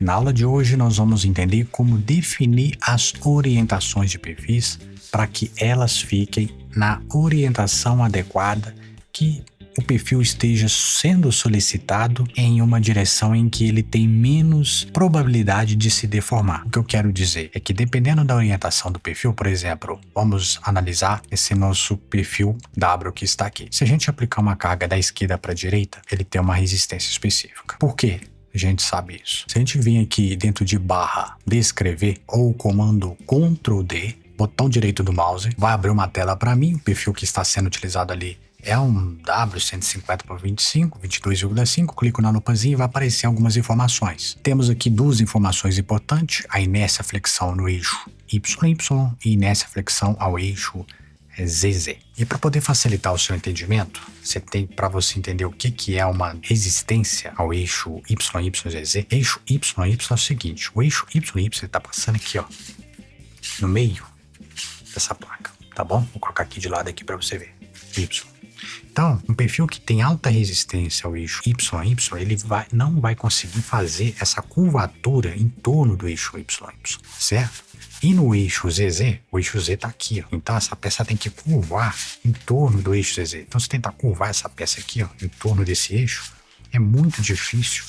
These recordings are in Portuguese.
Na aula de hoje nós vamos entender como definir as orientações de perfis para que elas fiquem na orientação adequada, que o perfil esteja sendo solicitado em uma direção em que ele tem menos probabilidade de se deformar. O que eu quero dizer é que dependendo da orientação do perfil, por exemplo, vamos analisar esse nosso perfil W que está aqui. Se a gente aplicar uma carga da esquerda para a direita, ele tem uma resistência específica. Por quê? A gente sabe isso. Se a gente vir aqui dentro de barra descrever ou o comando Ctrl D, botão direito do mouse, vai abrir uma tela para mim. O perfil que está sendo utilizado ali é um W150/25, 22,5. Clico na lupazinha e vai aparecer algumas informações. Temos aqui duas informações importantes: a inércia flexão no eixo YY e inércia flexão ao eixo ZZ. E para poder facilitar o seu entendimento, para você entender o que é uma resistência ao eixo YYZZ, eixo YY é o seguinte: o eixo YY está passando aqui, ó, no meio dessa placa, tá bom? Vou colocar aqui de lado aqui para você ver. Y. Então, um perfil que tem alta resistência ao eixo YY, ele não vai conseguir fazer essa curvatura em torno do eixo YY, certo? E no eixo ZZ, o eixo Z está aqui, ó. Então essa peça tem que curvar em torno do eixo ZZ. Então se tentar curvar essa peça aqui, ó, em torno desse eixo, é muito difícil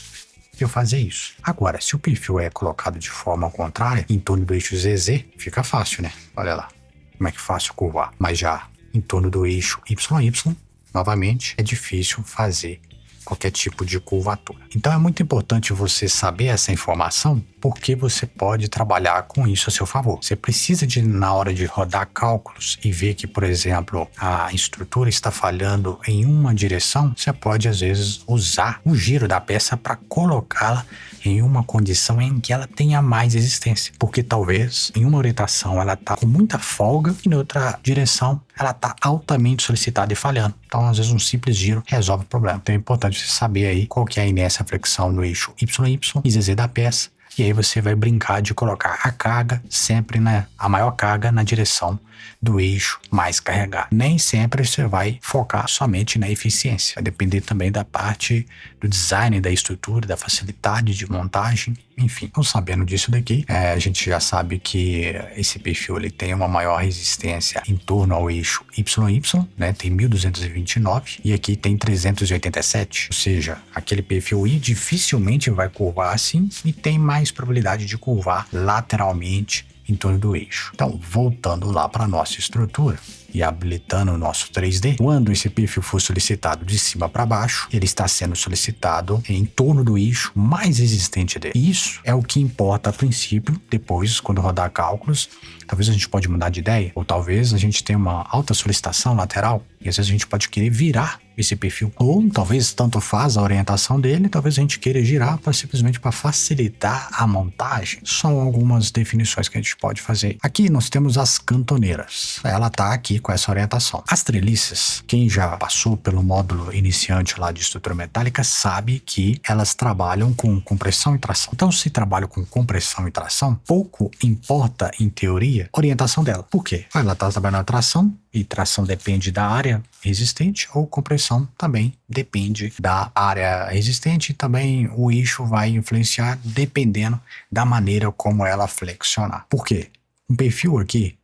eu fazer isso. Agora, se o perfil é colocado de forma contrária, em torno do eixo ZZ, fica fácil, né? Olha lá, como é que é fácil curvar. Mas já em torno do eixo YY, novamente, é difícil fazer qualquer tipo de curvatura. Então é muito importante você saber essa informação, porque você pode trabalhar com isso a seu favor. Você precisa na hora de rodar cálculos e ver que, por exemplo, a estrutura está falhando em uma direção, você pode às vezes usar o giro da peça para colocá-la em uma condição em que ela tenha mais resistência, porque talvez em uma orientação ela está com muita folga e na outra direção ela está altamente solicitada e falhando. Então às vezes um simples giro resolve o problema. Então é importante você saber aí qual que é a inércia flexão no eixo YY e ZZ da peça, e aí você vai brincar de colocar a carga sempre a maior carga na direção do eixo mais carregado. Nem sempre você vai focar somente na eficiência. Vai depender também da parte do design da estrutura, da facilidade de montagem, enfim. Então, sabendo disso daqui, a gente já sabe que esse perfil ele tem uma maior resistência em torno ao eixo YY, né? Tem 1229 e aqui tem 387. Ou seja, aquele perfil I dificilmente vai curvar assim e tem mais probabilidade de curvar lateralmente em torno do eixo. Então, voltando lá para a nossa estrutura e habilitando o nosso 3D, quando esse perfil for solicitado de cima para baixo, ele está sendo solicitado em torno do eixo mais resistente dele. E isso é o que importa a princípio. Depois, quando rodar cálculos, talvez a gente pode mudar de ideia, ou talvez a gente tenha uma alta solicitação lateral e às vezes a gente pode querer virar esse perfil, ou talvez tanto faz a orientação dele, talvez a gente queira girar simplesmente para facilitar a montagem. São algumas definições que a gente pode fazer. Aqui nós temos as cantoneiras, ela está aqui com essa orientação. As treliças, quem já passou pelo módulo iniciante lá de estrutura metálica sabe que elas trabalham com compressão e tração. Então, se trabalham com compressão e tração, pouco importa em teoria a orientação dela. Por quê? Ela está trabalhando a tração, e tração depende da área resistente, ou compressão também depende da área resistente, e também o eixo vai influenciar dependendo da maneira como ela flexionar. Por quê? Um perfil aqui,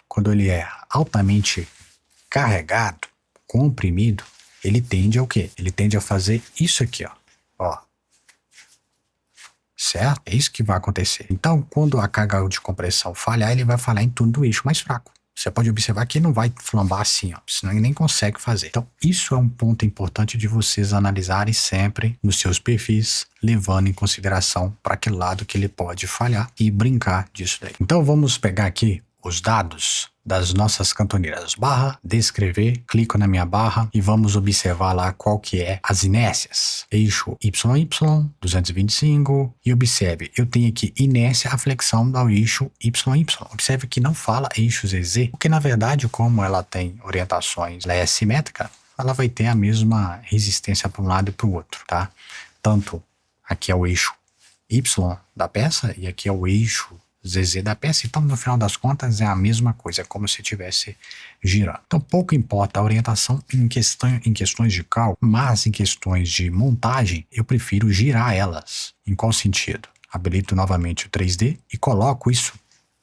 quando ele é altamente carregado, comprimido, ele tende ao quê? Ele tende a fazer isso aqui, ó. Certo? É isso que vai acontecer. Então, quando a carga de compressão falhar, ele vai falhar em torno do eixo mais fraco. Você pode observar que ele não vai flambar assim, ó, senão ele nem consegue fazer. Então, isso é um ponto importante de vocês analisarem sempre nos seus perfis, levando em consideração para que lado que ele pode falhar e brincar disso daí. Então, vamos pegar aqui os dados das nossas cantoneiras. Barra, descrever, clico na minha barra e vamos observar lá qual que é as inércias. Eixo YY, 225, e observe, eu tenho aqui inércia, a flexão ao eixo YY. Observe que não fala eixo ZZ, porque na verdade, como ela tem orientações, ela é simétrica, ela vai ter a mesma resistência para um lado e para o outro, tá? Tanto aqui é o eixo Y da peça e aqui é o eixo ZZ da peça, então no final das contas é a mesma coisa, é como se estivesse girando. Então pouco importa a orientação em questões de cálculo, mas em questões de montagem eu prefiro girar elas. Em qual sentido? Habilito novamente o 3D e coloco isso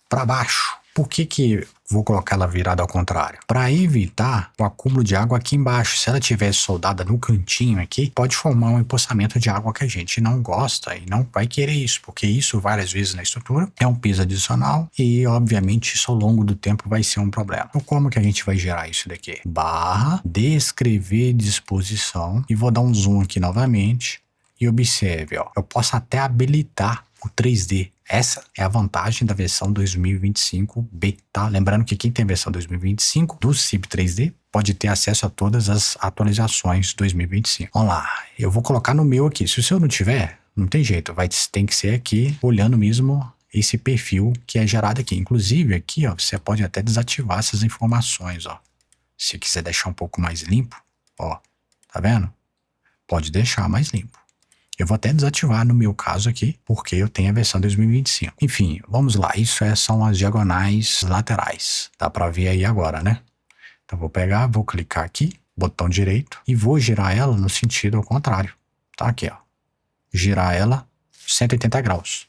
para baixo. Por que vou colocar ela virada ao contrário? Para evitar o acúmulo de água aqui embaixo. Se ela tivesse soldada no cantinho aqui, pode formar um empoçamento de água que a gente não gosta e não vai querer isso, porque isso várias vezes na estrutura é um peso adicional e, obviamente, isso ao longo do tempo vai ser um problema. Então, como que a gente vai gerar isso daqui? Barra, descrever disposição, e vou dar um zoom aqui novamente e observe, ó, eu posso até habilitar o 3D. Essa é a vantagem da versão 2025B, tá? Lembrando que quem tem a versão 2025 do CIP 3D pode ter acesso a todas as atualizações 2025. Vamos lá, eu vou colocar no meu aqui. Se o seu não tiver, não tem jeito, tem que ser aqui, olhando mesmo esse perfil que é gerado aqui. Inclusive aqui, ó, você pode até desativar essas informações, ó. Se quiser deixar um pouco mais limpo, ó, tá vendo? Pode deixar mais limpo. Eu vou até desativar no meu caso aqui, porque eu tenho a versão 2025. Enfim, vamos lá. Isso são as diagonais laterais. Dá para ver aí agora, né? Então, vou pegar, vou clicar aqui, botão direito, e vou girar ela no sentido ao contrário. Tá aqui, ó. Girar ela 180 graus.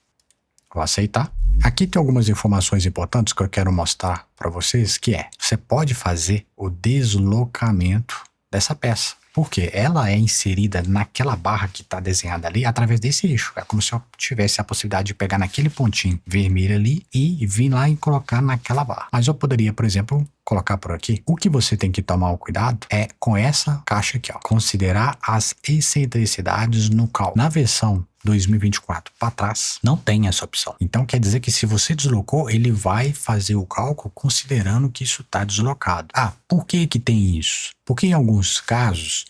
Vou aceitar. Aqui tem algumas informações importantes que eu quero mostrar para vocês, que você pode fazer o deslocamento dessa peça. Porque ela é inserida naquela barra que está desenhada ali através desse eixo. É como se eu tivesse a possibilidade de pegar naquele pontinho vermelho ali e vir lá e colocar naquela barra. Mas eu poderia, por exemplo, colocar por aqui. O que você tem que tomar o cuidado é com essa caixa aqui, ó. Considerar as excentricidades no cálculo. Na versão 2024 para trás, não tem essa opção. Então quer dizer que se você deslocou, ele vai fazer o cálculo considerando que isso está deslocado. Ah, por que tem isso? Porque em alguns casos,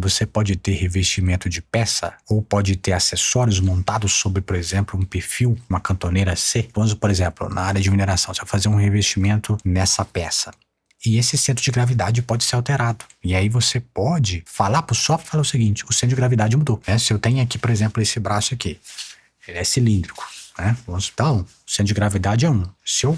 você pode ter revestimento de peça ou pode ter acessórios montados sobre, por exemplo, um perfil, uma cantoneira C. Vamos, por exemplo, na área de mineração, você vai fazer um revestimento nessa peça. E esse centro de gravidade pode ser alterado. E aí você pode falar para o software, falar o seguinte, o centro de gravidade mudou. Se eu tenho aqui, por exemplo, esse braço aqui, ele é cilíndrico, né? Então, o centro de gravidade é 1. Se eu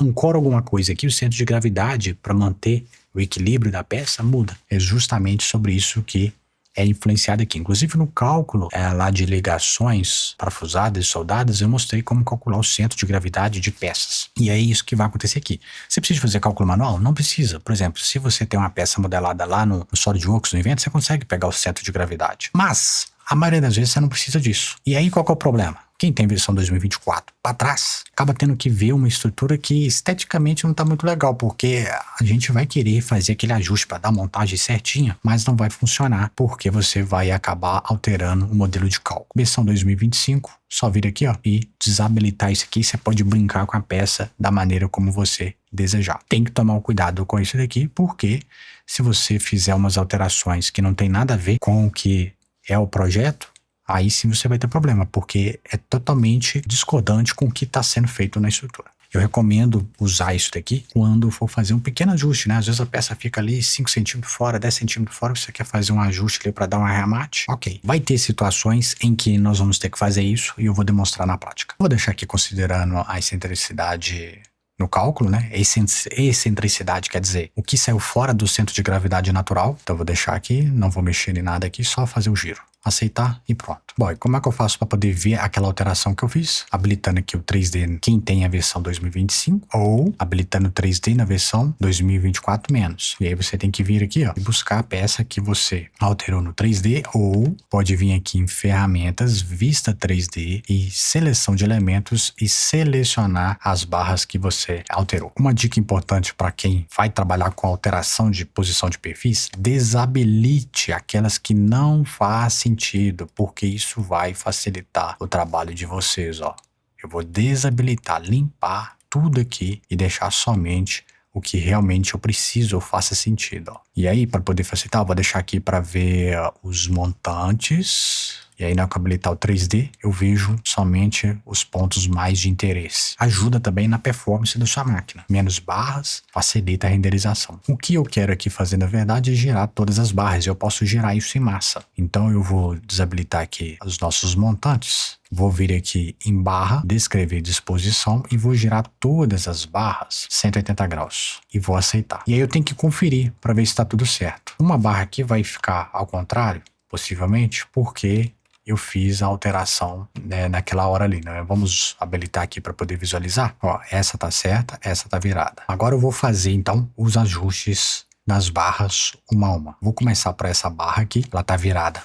ancoro alguma coisa aqui, o centro de gravidade, para manter o equilíbrio da peça, muda. É justamente sobre isso que é influenciado aqui. Inclusive no cálculo lá de ligações parafusadas e soldadas, eu mostrei como calcular o centro de gravidade de peças. E é isso que vai acontecer aqui. Você precisa fazer cálculo manual? Não precisa. Por exemplo, se você tem uma peça modelada lá no SolidWorks, no evento, você consegue pegar o centro de gravidade. Mas a maioria das vezes você não precisa disso. E aí qual que é o problema? Quem tem versão 2024 para trás, acaba tendo que ver uma estrutura que esteticamente não está muito legal, porque a gente vai querer fazer aquele ajuste para dar a montagem certinha, mas não vai funcionar, porque você vai acabar alterando o modelo de cálculo. Versão 2025, só vir aqui, ó, e desabilitar isso aqui, você pode brincar com a peça da maneira como você desejar. Tem que tomar um cuidado com isso daqui, porque se você fizer umas alterações que não tem nada a ver com o que é o projeto, aí sim você vai ter problema, porque é totalmente discordante com o que está sendo feito na estrutura. Eu recomendo usar isso daqui quando for fazer um pequeno ajuste, né? Às vezes a peça fica ali 5 centímetros fora, 10 centímetros fora, você quer fazer um ajuste ali para dar um arremate. Ok. Vai ter situações em que nós vamos ter que fazer isso e eu vou demonstrar na prática. Vou deixar aqui considerando a excentricidade no cálculo, né? Excentricidade quer dizer o que saiu fora do centro de gravidade natural. Então eu vou deixar aqui, não vou mexer em nada aqui, só fazer o giro. Aceitar e pronto. Bom, e como é que eu faço para poder ver aquela alteração que eu fiz? Habilitando aqui o 3D quem tem a versão 2025 ou habilitando o 3D na versão 2024 menos. E aí você tem que vir aqui, ó, e buscar a peça que você alterou no 3D, ou pode vir aqui em ferramentas, vista 3D e seleção de elementos e selecionar as barras que você alterou. Uma dica importante para quem vai trabalhar com alteração de posição de perfis: desabilite aquelas que não fazem sentido, porque isso vai facilitar o trabalho de vocês, ó. Eu vou desabilitar, limpar tudo aqui e deixar somente o que realmente eu preciso ou faça sentido, ó. E aí, para poder facilitar, eu vou deixar aqui para ver os montantes. E aí, na hora que eu habilitar o 3D, eu vejo somente os pontos mais de interesse. Ajuda também na performance da sua máquina. Menos barras, facilita a renderização. O que eu quero aqui fazer, na verdade, é girar todas as barras. Eu posso girar isso em massa. Então, eu vou desabilitar aqui os nossos montantes. Vou vir aqui em barra, descrever disposição e vou girar todas as barras 180 graus. E vou aceitar. E aí, eu tenho que conferir para ver se está tudo certo. Uma barra aqui vai ficar ao contrário, possivelmente, porque eu fiz a alteração, né, naquela hora ali, né? Vamos habilitar aqui para poder visualizar. Ó, essa tá certa, essa tá virada. Agora eu vou fazer então os ajustes nas barras uma a uma. Vou começar por essa barra aqui, ela tá virada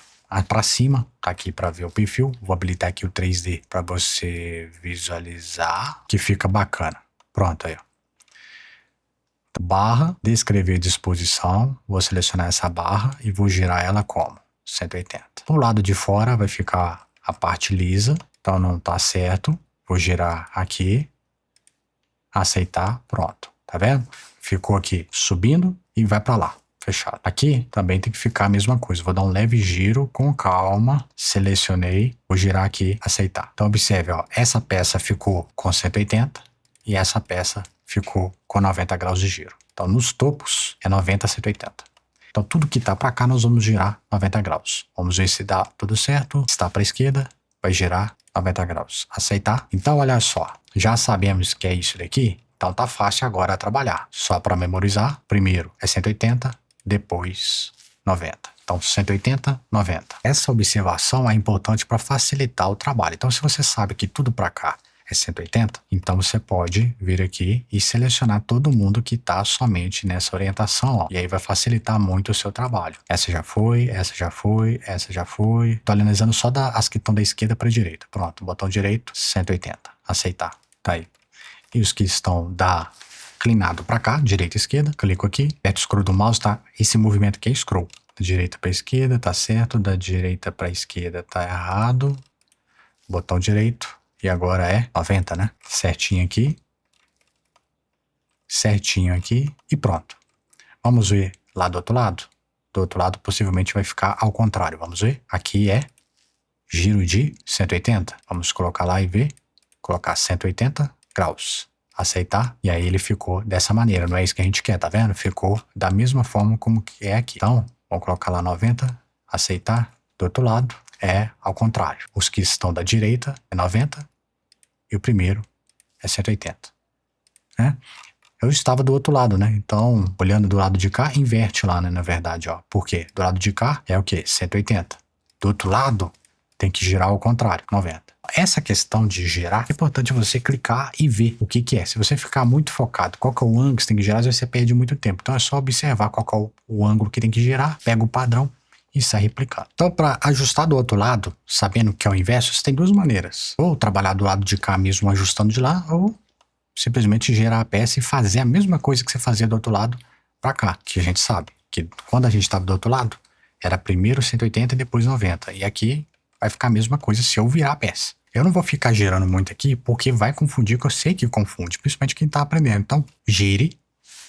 para cima, tá aqui para ver o perfil. Vou habilitar aqui o 3D para você visualizar, que fica bacana. Pronto aí, ó. Barra, descrever disposição, vou selecionar essa barra e vou girar ela como 180. Do lado de fora vai ficar a parte lisa, então não tá certo. Vou girar aqui, aceitar, pronto. Tá vendo? Ficou aqui subindo e vai para lá, fechado. Aqui também tem que ficar a mesma coisa. Vou dar um leve giro com calma, selecionei, vou girar aqui, aceitar. Então observe, ó, essa peça ficou com 180 e essa peça ficou com 90 graus de giro. Então nos topos é 90 a 180. Então tudo que tá para cá nós vamos girar 90 graus. Vamos ver se dá tudo certo. Se está para a esquerda, vai girar 90 graus. Aceitar. Então olha só, já sabemos que é isso daqui. Então tá fácil agora trabalhar. Só para memorizar, primeiro é 180, depois 90. Então 180, 90. Essa observação é importante para facilitar o trabalho. Então se você sabe que tudo para cá é 180, então você pode vir aqui e selecionar todo mundo que está somente nessa orientação, ó. E aí vai facilitar muito o seu trabalho. Essa já foi, essa já foi, essa já foi. Tô analisando só as que estão da esquerda para a direita. Pronto, botão direito, 180. Aceitar. Tá aí. E os que estão da inclinado para cá, direita e esquerda, clico aqui, aperto o scroll do mouse, tá? Esse movimento aqui é scroll. Da direita para a esquerda, tá certo. Da direita para a esquerda, tá errado. Botão direito. E agora é 90, né? Certinho aqui. Certinho aqui. E pronto. Vamos ver lá do outro lado. Do outro lado possivelmente vai ficar ao contrário. Vamos ver. Aqui é giro de 180. Vamos colocar lá e ver. Colocar 180 graus. Aceitar. E aí ele ficou dessa maneira. Não é isso que a gente quer, tá vendo? Ficou da mesma forma como que é aqui. Então, vamos colocar lá 90. Aceitar. Do outro lado é ao contrário. Os que estão da direita é 90 e o primeiro é 180. Né? Eu estava do outro lado, né? Então, olhando do lado de cá, inverte lá, né? Na verdade, ó. Por quê? Do lado de cá é o quê? 180. Do outro lado, tem que girar ao contrário, 90. Essa questão de girar, é importante você clicar e ver o que que é. Se você ficar muito focado, qual que é o ângulo que você tem que girar, às vezes você perde muito tempo. Então, é só observar qual que é o ângulo que tem que girar, pega o padrão e sai replicando. Então, para ajustar do outro lado, sabendo que é o inverso, você tem duas maneiras. Ou trabalhar do lado de cá mesmo ajustando de lá, ou simplesmente girar a peça e fazer a mesma coisa que você fazia do outro lado para cá. Que a gente sabe que quando a gente estava do outro lado, era primeiro 180 e depois 90. E aqui vai ficar a mesma coisa se eu virar a peça. Eu não vou ficar girando muito aqui, porque vai confundir, que eu sei que confunde, principalmente quem está aprendendo. Então, gire,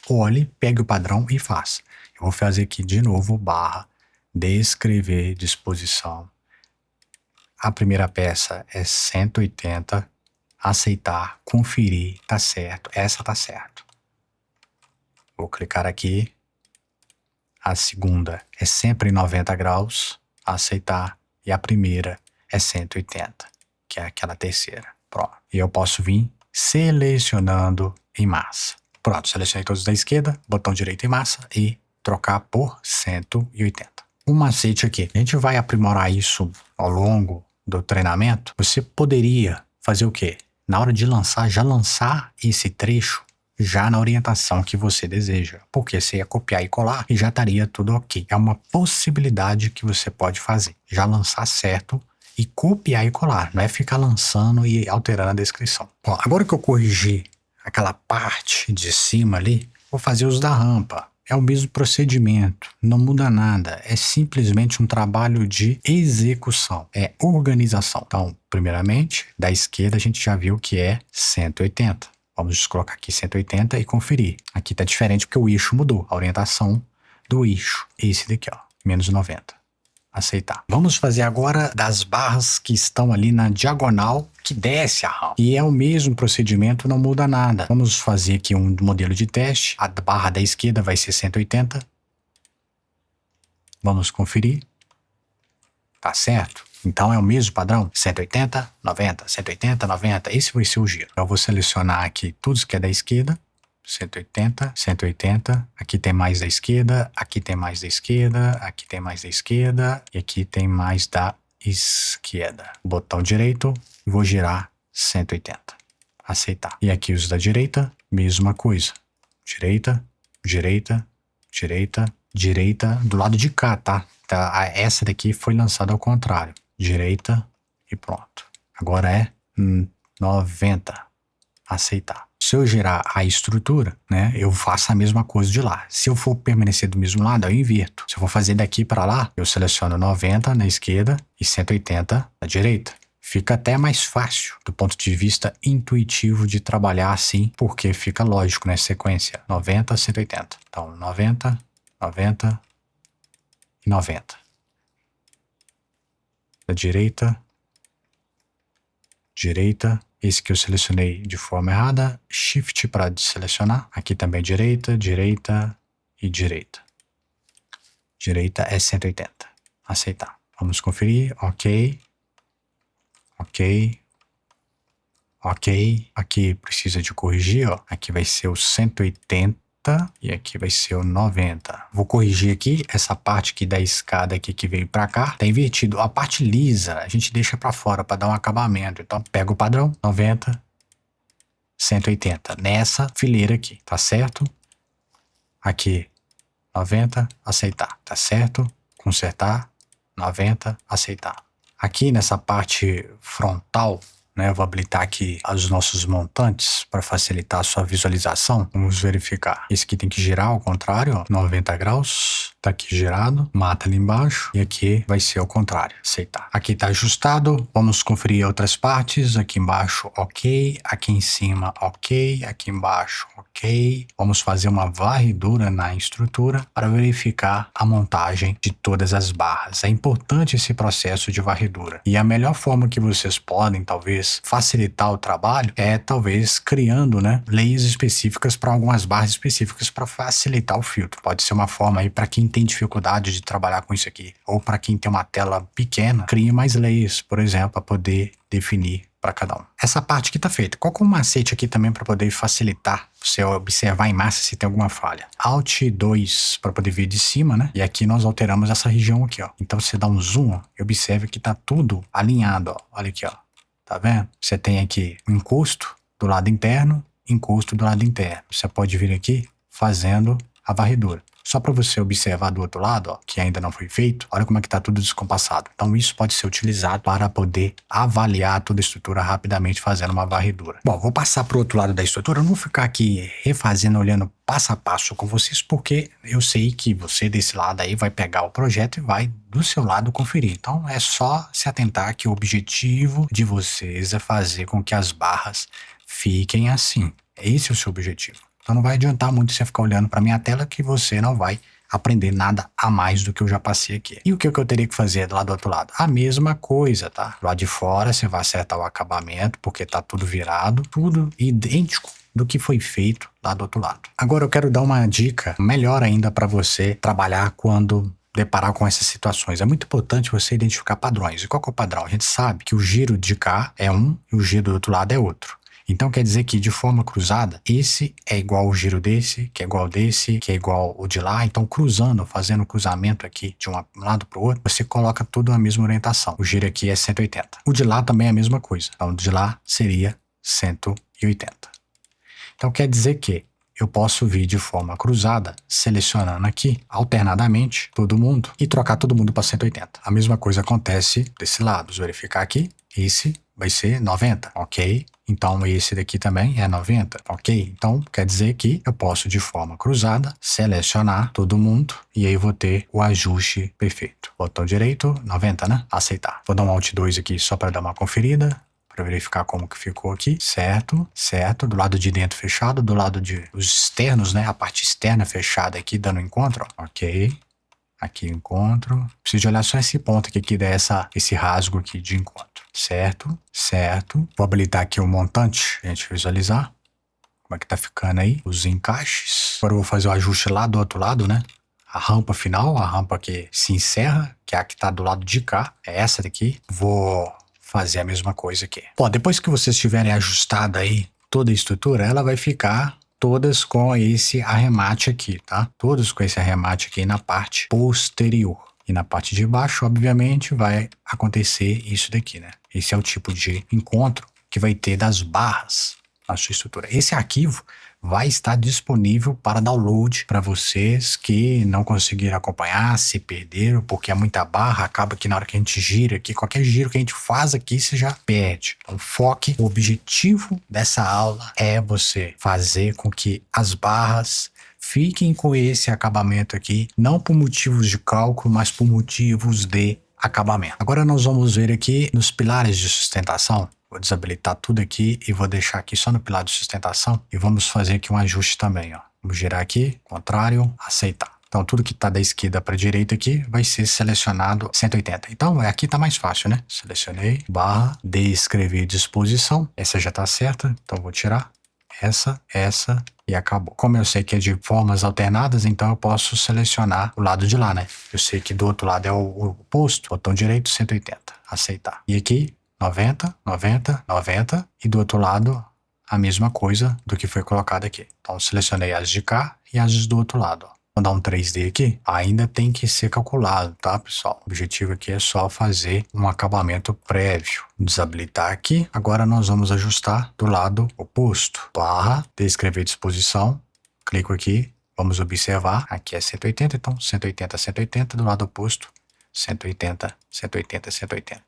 olhe, pegue o padrão e faça. Eu vou fazer aqui de novo, barra, descrever disposição. A primeira peça é 180, aceitar, conferir, tá certo, essa tá certo. Vou clicar aqui. A segunda é sempre 90 graus, aceitar, e a primeira é 180, que é aquela terceira. Pronto. E eu posso vir selecionando em massa. Pronto, selecionei todos da esquerda, botão direito em massa e trocar por 180. Um macete aqui, a gente vai aprimorar isso ao longo do treinamento. Você poderia fazer o quê? Na hora de lançar, já lançar esse trecho já na orientação que você deseja, porque você ia copiar e colar e já estaria tudo ok. É uma possibilidade que você pode fazer, já lançar certo e copiar e colar, não é ficar lançando e alterando a descrição. Bom, agora que eu corrigi aquela parte de cima ali, vou fazer os da rampa. É o mesmo procedimento, não muda nada, é simplesmente um trabalho de execução, é organização. Então, primeiramente, da esquerda a gente já viu que é 180. Vamos colocar aqui 180 e conferir. Aqui tá diferente porque o eixo mudou, a orientação do eixo. Esse daqui, ó, menos 90. Aceitar. Vamos fazer agora das barras que estão ali na diagonal que desce a rampa. E é o mesmo procedimento, não muda nada. Vamos fazer aqui um modelo de teste. A barra da esquerda vai ser 180. Vamos conferir. Tá certo? Então é o mesmo padrão, 180, 90, 180, 90, esse vai ser o giro. Eu vou selecionar aqui tudo que é da esquerda, 180, 180, aqui tem mais da esquerda, aqui tem mais da esquerda, aqui tem mais da esquerda e aqui tem mais da esquerda. Botão direito, vou girar 180. Aceitar. E aqui os da direita, mesma coisa. Direita, direita, direita, direita, do lado de cá, tá? Essa daqui foi lançada ao contrário. Direita e pronto. Agora é 90. Aceitar. Se eu girar a estrutura, né, eu faço a mesma coisa de lá. Se eu for permanecer do mesmo lado, eu inverto. Se eu for fazer daqui para lá, eu seleciono 90 na esquerda e 180 na direita. Fica até mais fácil do ponto de vista intuitivo de trabalhar assim, porque fica lógico, né? Sequência 90, 180. Então 90, 90 e 90. Da direita, direita. Esse que eu selecionei de forma errada, Shift para desselecionar. Aqui também direita, direita e direita. Direita é 180. Aceitar. Vamos conferir. Ok. Ok. Ok. Aqui precisa de corrigir, ó. Aqui vai ser o 180 e aqui vai ser o 90. Vou corrigir aqui essa parte aqui da escada aqui que veio pra cá. Tá invertido. A parte lisa a gente deixa pra fora pra dar um acabamento. Então pega o padrão, 90, 180. Nessa fileira aqui, tá certo? Aqui, 90, aceitar. Tá certo? Consertar, 90, aceitar. Aqui nessa parte frontal, né, eu vou habilitar aqui os nossos montantes para facilitar a sua visualização. Vamos verificar. Esse aqui tem que girar ao contrário, ó, 90 graus. Tá aqui girado, mata ali embaixo. E aqui vai ser ao contrário, aceitar. Aqui tá ajustado. Vamos conferir outras partes. Aqui embaixo, ok. Aqui em cima, ok. Aqui embaixo, ok. Vamos fazer uma varredura na estrutura para verificar a montagem de todas as barras. É importante esse processo de varredura. E a melhor forma que vocês podem, talvez, facilitar o trabalho é talvez criando, né, leis específicas para algumas barras específicas para facilitar o filtro. Pode ser uma forma aí para quem tem dificuldade de trabalhar com isso aqui, ou para quem tem uma tela pequena, crie mais leis, por exemplo, para poder definir para cada um. Essa parte aqui tá feita. Qual que é o macete aqui também para poder facilitar você observar em massa se tem alguma falha? Alt 2 para poder ver de cima, né? E aqui nós alteramos essa região aqui, ó. Então você dá um zoom, ó, e observe que tá tudo alinhado, ó. Olha aqui, ó. Tá vendo? Você tem aqui um encosto do lado interno, encosto do lado interno. Você pode vir aqui fazendo a varredura. Só para você observar do outro lado, ó, que ainda não foi feito, olha como é que tá tudo descompassado. Então isso pode ser utilizado para poder avaliar toda a estrutura rapidamente fazendo uma varredura. Bom, vou passar para o outro lado da estrutura. Eu não vou ficar aqui refazendo, olhando passo a passo com vocês, porque eu sei que você desse lado aí vai pegar o projeto e vai do seu lado conferir. Então é só se atentar que o objetivo de vocês é fazer com que as barras fiquem assim. Esse é o seu objetivo. Então não vai adiantar muito você ficar olhando para minha tela que você não vai aprender nada a mais do que eu já passei aqui. E o que eu teria que fazer lá do outro lado? A mesma coisa, tá? Lá de fora você vai acertar o acabamento, porque tá tudo virado, tudo idêntico do que foi feito lá do outro lado. Agora eu quero dar uma dica melhor ainda para você trabalhar quando deparar com essas situações. É muito importante você identificar padrões. E qual que é o padrão? A gente sabe que o giro de cá é um e o giro do outro lado é outro. Então quer dizer que de forma cruzada, esse é igual ao giro desse, que é igual desse, que é igual o de lá. Então cruzando, fazendo o cruzamento aqui de um lado para o outro, você coloca tudo na mesma orientação. O giro aqui é 180. O de lá também é a mesma coisa. Então o de lá seria 180. Então quer dizer que eu posso vir de forma cruzada, selecionando aqui, alternadamente, todo mundo, e trocar todo mundo para 180. A mesma coisa acontece desse lado. Vamos verificar aqui. Esse vai ser 90, ok? Então esse daqui também é 90, ok? Então quer dizer que eu posso de forma cruzada selecionar todo mundo e aí vou ter o ajuste perfeito. Botão direito, 90, né? Aceitar. Vou dar um Alt 2 aqui só para dar uma conferida, para verificar como que ficou aqui. Certo, certo. Do lado de dentro fechado, do lado de os externos, né? A parte externa fechada aqui dando encontro, ó. Ok. Aqui encontro. Preciso de olhar só esse ponto aqui que dá esse rasgo aqui de encontro. Certo, certo. Vou habilitar aqui o montante, a gente visualizar como é que tá ficando aí, os encaixes. Agora eu vou fazer o ajuste lá do outro lado, né? A rampa final, a rampa que se encerra, que é a que tá do lado de cá, é essa daqui. Vou fazer a mesma coisa aqui. Bom, depois que vocês tiverem ajustado aí toda a estrutura, ela vai ficar todas com esse arremate aqui, tá? Todas com esse arremate aqui na parte posterior. E na parte de baixo, obviamente, vai acontecer isso daqui, né? Esse é o tipo de encontro que vai ter das barras na sua estrutura. Esse arquivo vai estar disponível para download para vocês que não conseguiram acompanhar, se perderam, porque é muita barra, acaba que na hora que a gente gira aqui, qualquer giro que a gente faz aqui, você já perde. Então, foque. O objetivo dessa aula é você fazer com que as barras fiquem com esse acabamento aqui, não por motivos de cálculo, mas por motivos de acabamento. Agora nós vamos ver aqui nos pilares de sustentação. Vou desabilitar tudo aqui e vou deixar aqui só no pilar de sustentação e vamos fazer aqui um ajuste também, ó. Vamos girar aqui, contrário, aceitar. Então tudo que está da esquerda para a direita aqui vai ser selecionado 180. Então aqui está mais fácil, né? Selecionei, barra, descrever disposição. Essa já está certa, então vou tirar essa e acabou. Como eu sei que é de formas alternadas, então eu posso selecionar o lado de lá, né? Eu sei que do outro lado é o oposto, botão direito 180, aceitar. E aqui 90, 90, 90 e do outro lado a mesma coisa do que foi colocado aqui. Então selecionei as de cá e as do outro lado, ó. Vou dar um 3D aqui. Ainda tem que ser calculado, tá, pessoal? O objetivo aqui é só fazer um acabamento prévio. Desabilitar aqui. Agora nós vamos ajustar do lado oposto. Barra, descrever disposição. Clico aqui. Vamos observar. Aqui é 180, então 180, 180. Do lado oposto, 180, 180, 180.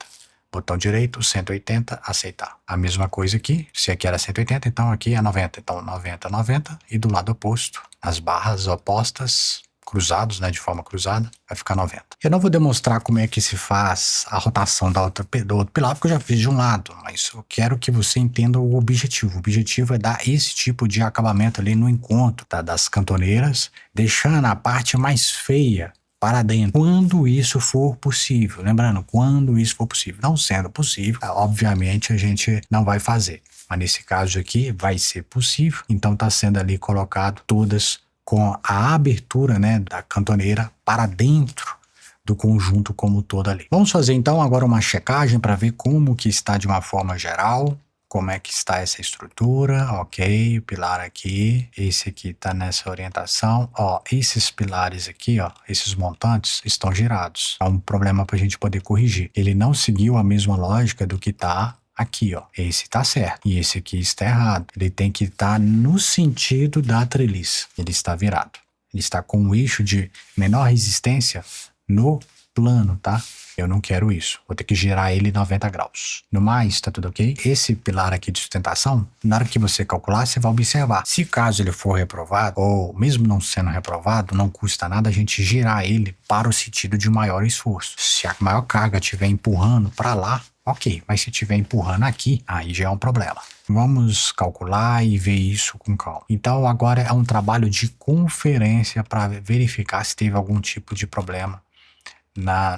Botão direito, 180, aceitar. A mesma coisa aqui, se aqui era 180, então aqui é 90. Então 90, 90 e do lado oposto, as barras opostas, cruzados, né, de forma cruzada, vai ficar 90. Eu não vou demonstrar como é que se faz a rotação do outro pilar, porque eu já fiz de um lado, mas eu quero que você entenda o objetivo. O objetivo é dar esse tipo de acabamento ali no encontro, tá, das cantoneiras, deixando a parte mais feia para dentro, quando isso for possível. Lembrando, quando isso for possível. Não sendo possível, obviamente a gente não vai fazer. Mas nesse caso aqui vai ser possível. Então está sendo ali colocado todas com a abertura, né, da cantoneira para dentro do conjunto como todo ali. Vamos fazer então agora uma checagem para ver como que está de uma forma geral. Como é que está essa estrutura, ok, o pilar aqui, esse aqui está nessa orientação, ó, esses pilares aqui, ó, esses montantes estão girados, é um problema para a gente poder corrigir, ele não seguiu a mesma lógica do que está aqui, ó, esse está certo e esse aqui está errado, ele tem que estar no sentido da treliça, ele está virado, ele está com um eixo de menor resistência no plano, tá? Eu não quero isso. Vou ter que girar ele 90 graus. No mais, tá tudo ok? Esse pilar aqui de sustentação, na hora que você calcular, você vai observar. Se caso ele for reprovado, ou mesmo não sendo reprovado, não custa nada a gente girar ele para o sentido de maior esforço. Se a maior carga estiver empurrando para lá, ok. Mas se estiver empurrando aqui, aí já é um problema. Vamos calcular e ver isso com calma. Então agora é um trabalho de conferência para verificar se teve algum tipo de problema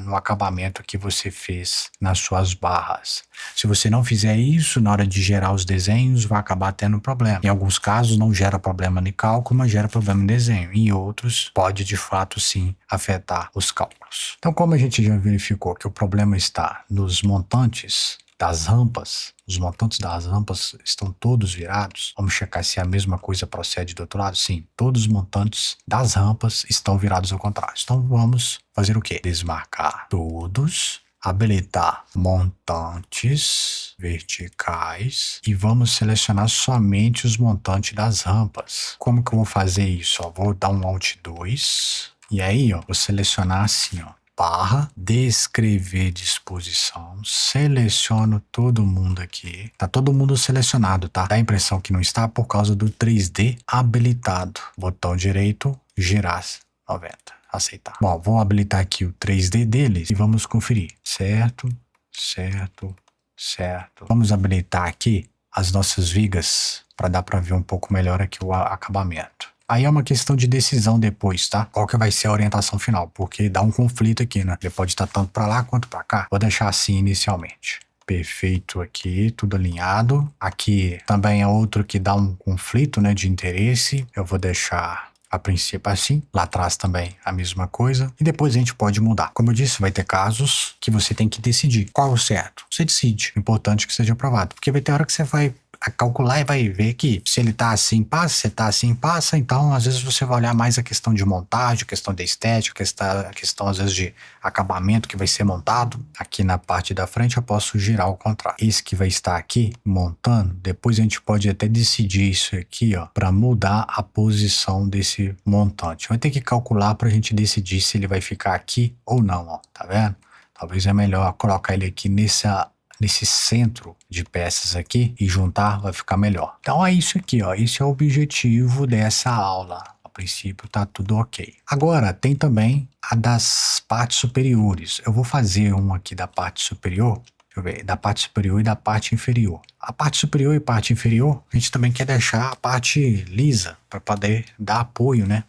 no acabamento que você fez nas suas barras. Se você não fizer isso, na hora de gerar os desenhos, vai acabar tendo problema. Em alguns casos não gera problema no cálculo, mas gera problema no desenho. Em outros, pode de fato sim afetar os cálculos. Então, como a gente já verificou que o problema está nos montantes das rampas, os montantes das rampas estão todos virados. Vamos checar se a mesma coisa procede do outro lado. Sim, todos os montantes das rampas estão virados ao contrário. Então vamos fazer o quê? Desmarcar todos, habilitar montantes verticais e vamos selecionar somente os montantes das rampas. Como que eu vou fazer isso? Ó, vou dar um Alt 2 e aí, ó, vou selecionar assim, ó, barra, descrever disposição, seleciono todo mundo aqui, tá todo mundo selecionado, tá? Dá a impressão que não está por causa do 3D habilitado. Botão direito, girar 90, aceitar. Bom, vou habilitar aqui o 3D deles e vamos conferir, certo, certo, certo. Vamos habilitar aqui as nossas vigas para dar para ver um pouco melhor aqui o acabamento. Aí é uma questão de decisão depois, tá? Qual que vai ser a orientação final? Porque dá um conflito aqui, né? Ele pode estar tanto para lá quanto para cá. Vou deixar assim inicialmente. Perfeito aqui, tudo alinhado. Aqui também é outro que dá um conflito, né, de interesse. Eu vou deixar A princípio assim, lá atrás também a mesma coisa, e depois a gente pode mudar. Como eu disse, vai ter casos que você tem que decidir qual é o certo. Você decide, importante que seja aprovado, porque vai ter hora que você vai calcular e vai ver que se ele tá assim, passa, se tá assim, passa, então às vezes você vai olhar mais a questão de montagem, a questão de estética, a questão às vezes de acabamento que vai ser montado. Aqui na parte da frente eu posso girar ao contrário. Esse que vai estar aqui montando, depois a gente pode até decidir isso aqui, ó, para mudar a posição desse montante. Vai ter que calcular pra gente decidir se ele vai ficar aqui ou não, ó, tá vendo? Talvez é melhor colocar ele aqui nesse centro de peças aqui e juntar, vai ficar melhor. Então é isso aqui, ó. Esse é o objetivo dessa aula. A princípio tá tudo ok. Agora tem também a das partes superiores. Eu vou fazer um aqui da parte superior. Deixa eu ver, da parte superior e da parte inferior. A parte superior e parte inferior, a gente também quer deixar a parte lisa para poder dar apoio, né?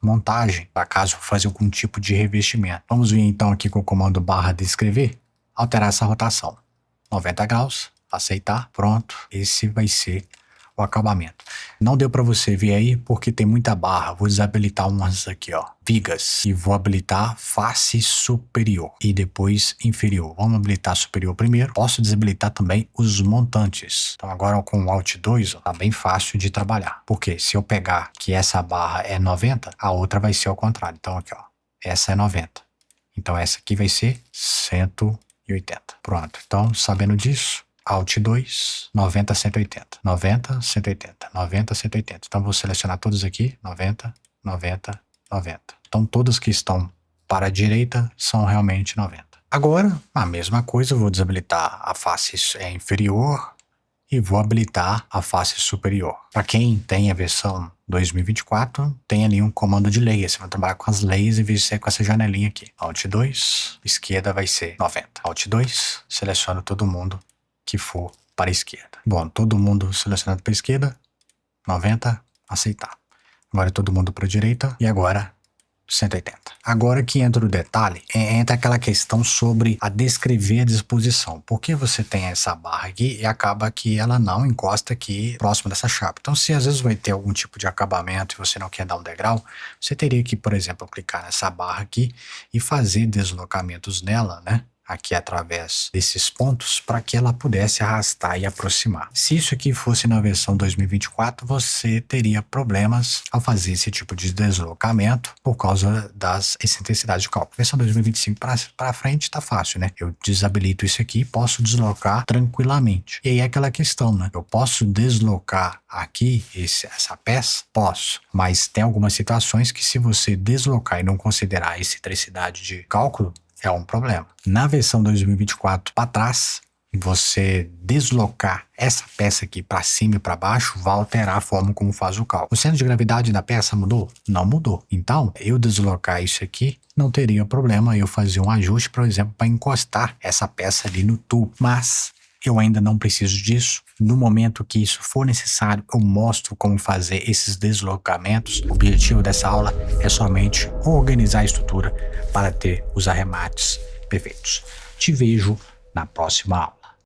Montagem, para caso fazer algum tipo de revestimento. Vamos vir então aqui com o comando barra descrever, alterar essa rotação. 90 graus, aceitar, pronto. Esse vai ser o acabamento. Não deu para você ver aí porque tem muita barra. Vou desabilitar umas aqui, ó, vigas, e vou habilitar face superior e depois inferior. Vamos habilitar superior primeiro. Posso desabilitar também os montantes. Então agora com o Alt 2, ó, tá bem fácil de trabalhar. Porque se eu pegar que essa barra é 90, a outra vai ser ao contrário. Então aqui, ó, essa é 90. Então essa aqui vai ser 180. Pronto. Então, sabendo disso, Alt 2, 90, 180. 90, 180. 90, 180. Então, vou selecionar todos aqui. 90, 90, 90. Então, todas que estão para a direita são realmente 90. Agora, a mesma coisa, eu vou desabilitar a face inferior e vou habilitar a face superior. Para quem tem a versão 2024, tem ali um comando de layer. Você vai trabalhar com as layers em vez de ser com essa janelinha aqui. Alt 2, esquerda vai ser 90. Alt 2, seleciono todo mundo que for para a esquerda. Bom, todo mundo selecionado para a esquerda, 90, aceitar. Agora todo mundo para a direita e agora 180. Agora que entra o detalhe, entra aquela questão sobre a descrever a disposição. Por que você tem essa barra aqui e acaba que ela não encosta aqui próximo dessa chapa? Então, se às vezes vai ter algum tipo de acabamento e você não quer dar um degrau, você teria que, por exemplo, clicar nessa barra aqui e fazer deslocamentos nela, né? Aqui através desses pontos para que ela pudesse arrastar e aproximar. Se isso aqui fosse na versão 2024, você teria problemas ao fazer esse tipo de deslocamento por causa das excentricidades de cálculo. Versão 2025 para frente tá fácil, né? Eu desabilito isso aqui e posso deslocar tranquilamente. E aí é aquela questão, né? Eu posso deslocar aqui essa peça? Posso. Mas tem algumas situações que se você deslocar e não considerar a excentricidade de cálculo, é um problema. Na versão 2024 para trás, você deslocar essa peça aqui para cima e para baixo vai alterar a forma como faz o cálculo. O centro de gravidade da peça mudou? Não mudou. Então, eu deslocar isso aqui não teria problema eu fazer um ajuste, por exemplo, para encostar essa peça ali no tubo. Mas eu ainda não preciso disso. No momento que isso for necessário, eu mostro como fazer esses deslocamentos. O objetivo dessa aula é somente organizar a estrutura para ter os arremates perfeitos. Te vejo na próxima aula.